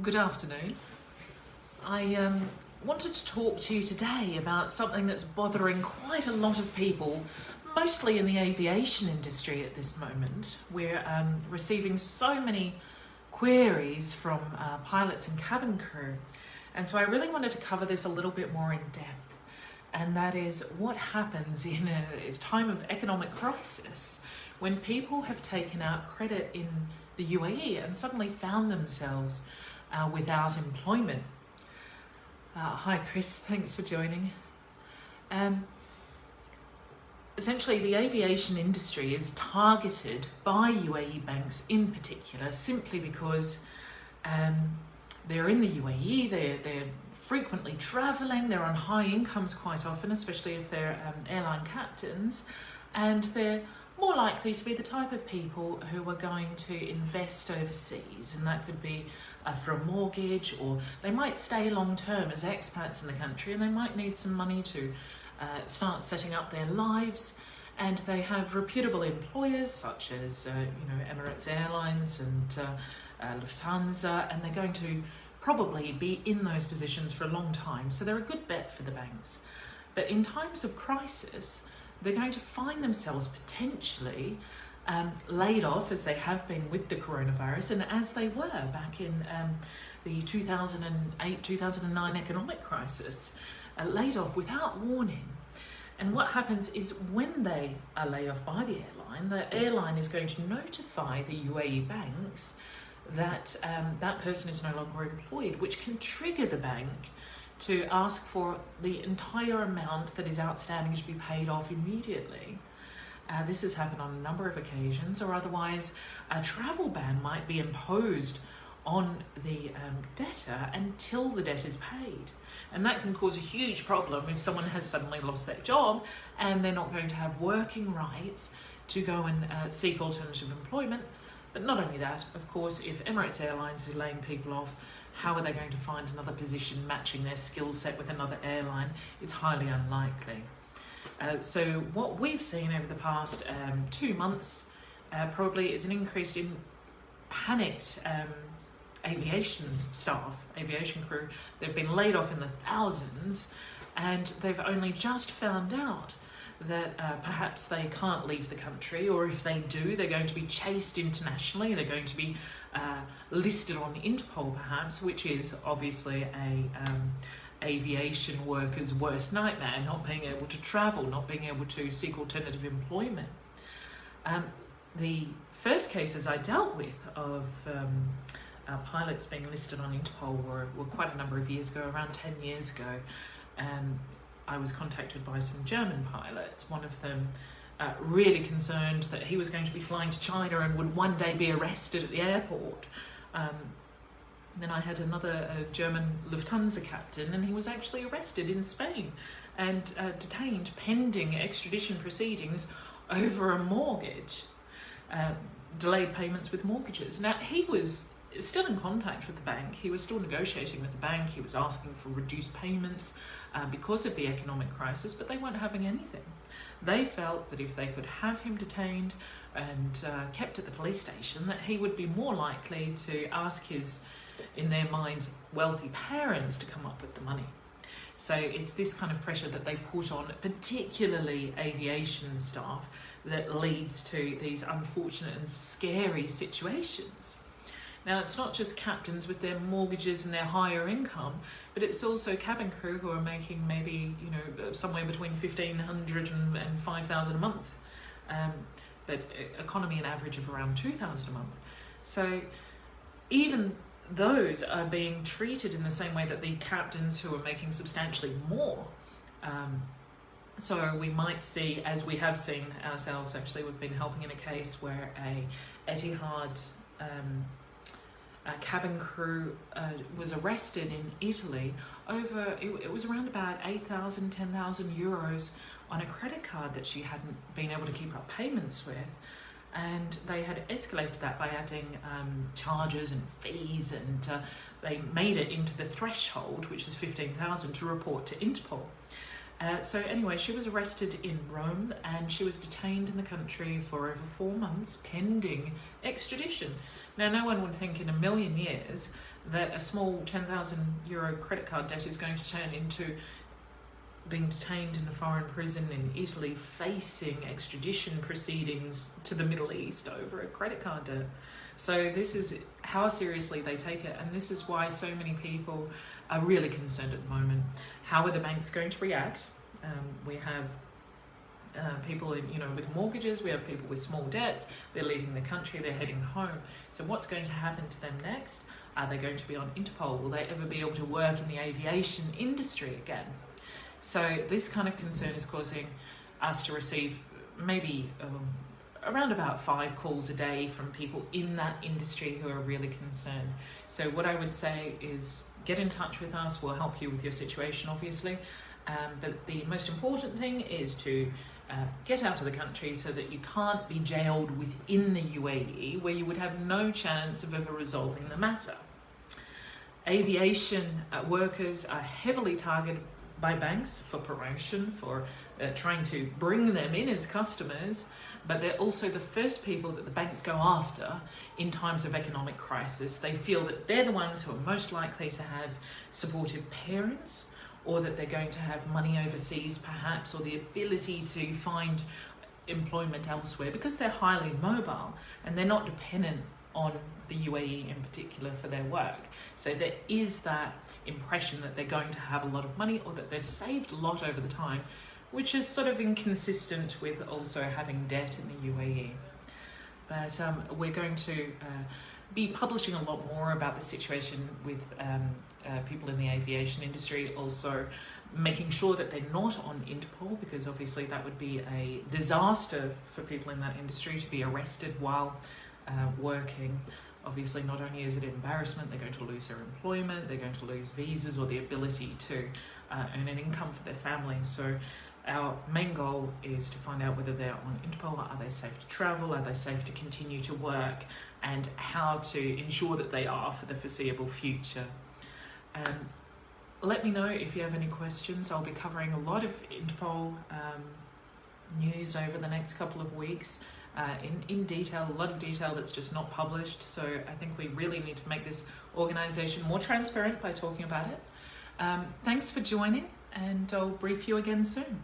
Good afternoon. I wanted to talk to you today about something that's bothering quite a lot of people, mostly in the aviation industry at this moment. We're receiving so many queries from pilots and cabin crew, and so I really wanted to cover this a little bit more in depth, and that is what happens in a time of economic crisis when people have taken out credit in the UAE and suddenly found themselves without employment. Hi Chris, thanks for joining. Essentially, the aviation industry is targeted by UAE banks in particular simply because they're in the UAE, they're frequently travelling, they're on high incomes quite often, especially if they're airline captains, and they're more likely to be the type of people who are going to invest overseas, and that could be for a mortgage, or they might stay long term as expats in the country and they might need some money to start setting up their lives, and they have reputable employers such as Emirates Airlines and Lufthansa, and they're going to probably be in those positions for a long time, so they're a good bet for the banks. But in times of crisis, they're going to find themselves potentially laid off, as they have been with the coronavirus and as they were back in the 2008-2009 economic crisis, laid off without warning. And what happens is when they are laid off by the airline is going to notify the UAE banks that that person is no longer employed, which can trigger the bank to ask for the entire amount that is outstanding to be paid off immediately. This has happened on a number of occasions, or otherwise a travel ban might be imposed on the debtor until the debt is paid. And that can cause a huge problem if someone has suddenly lost their job and they're not going to have working rights to go and seek alternative employment. But not only that, of course, if Emirates Airlines is laying people off, how are they going to find another position matching their skill set with another airline? It's highly unlikely. So what we've seen over the past 2 months probably is an increase in panicked aviation staff, aviation crew. They've been laid off in the thousands, and they've only just found out that perhaps they can't leave the country, or if they do, they're going to be chased internationally. They're going to be listed on Interpol perhaps, which is obviously a aviation worker's worst nightmare, not being able to travel, not being able to seek alternative employment. The first cases I dealt with of pilots being listed on Interpol were quite a number of years ago, around 10 years ago. I was contacted by some German pilots, one of them really concerned that he was going to be flying to China and would one day be arrested at the airport. Then I had another German Lufthansa captain, and he was actually arrested in Spain and detained pending extradition proceedings over a mortgage, delayed payments with mortgages. Now, he was still in contact with the bank, he was still negotiating with the bank, he was asking for reduced payments because of the economic crisis, but they weren't having anything. They felt that if they could have him detained and kept at the police station, that he would be more likely to ask his, in their minds, wealthy parents to come up with the money. So it's this kind of pressure that they put on particularly aviation staff that leads to these unfortunate and scary situations. Now, it's not just captains with their mortgages and their higher income, but it's also cabin crew who are making maybe, somewhere between $1,500 and $5,000 a month, but economy an average of around $2,000 a month. So even those are being treated in the same way that the captains who are making substantially more. So we might see, as we have seen ourselves, actually, we've been helping in a case where a Etihad cabin crew was arrested in Italy over, it was around about 8,000, 10,000 euros on a credit card that she hadn't been able to keep up payments with. And they had escalated that by adding charges and fees, and they made it into the threshold, which is 15,000, to report to Interpol. So anyway, she was arrested in Rome and she was detained in the country for over 4 months pending extradition. Now, no one would think in a million years that a small €10,000 credit card debt is going to turn into being detained in a foreign prison in Italy, facing extradition proceedings to the Middle East over a credit card debt. So this is how seriously they take it, and this is why so many people are really concerned at the moment. How are the banks going to react? We have people with mortgages, we have people with small debts, they're leaving the country, they're heading home. So what's going to happen to them next? Are they going to be on Interpol? Will they ever be able to work in the aviation industry again? So this kind of concern is causing us to receive maybe around about 5 calls a day from people in that industry who are really concerned. So what I would say is get in touch with us. We'll help you with your situation, obviously. But the most important thing is to get out of the country so that you can't be jailed within the UAE, where you would have no chance of ever resolving the matter. Aviation workers are heavily targeted by banks for promotion, for trying to bring them in as customers, but they're also the first people that the banks go after in times of economic crisis. They feel that they're the ones who are most likely to have supportive parents, or that they're going to have money overseas perhaps, or the ability to find employment elsewhere, because they're highly mobile and they're not dependent on the UAE in particular for their work. So there is that impression that they're going to have a lot of money, or that they've saved a lot over the time, which is sort of inconsistent with also having debt in the UAE. But we're going to be publishing a lot more about the situation with people in the aviation industry, also making sure that they're not on Interpol, because obviously that would be a disaster for people in that industry to be arrested while working. Obviously, not only is it embarrassment, they're going to lose their employment, they're going to lose visas or the ability to earn an income for their family. So our main goal is to find out whether they're on Interpol, are they safe to travel, are they safe to continue to work, and how to ensure that they are for the foreseeable future. Let me know if you have any questions. I'll be covering a lot of Interpol news over the next couple of weeks. In detail, a lot of detail that's just not published. So I think we really need to make this organisation more transparent by talking about it. Thanks for joining, and I'll brief you again soon.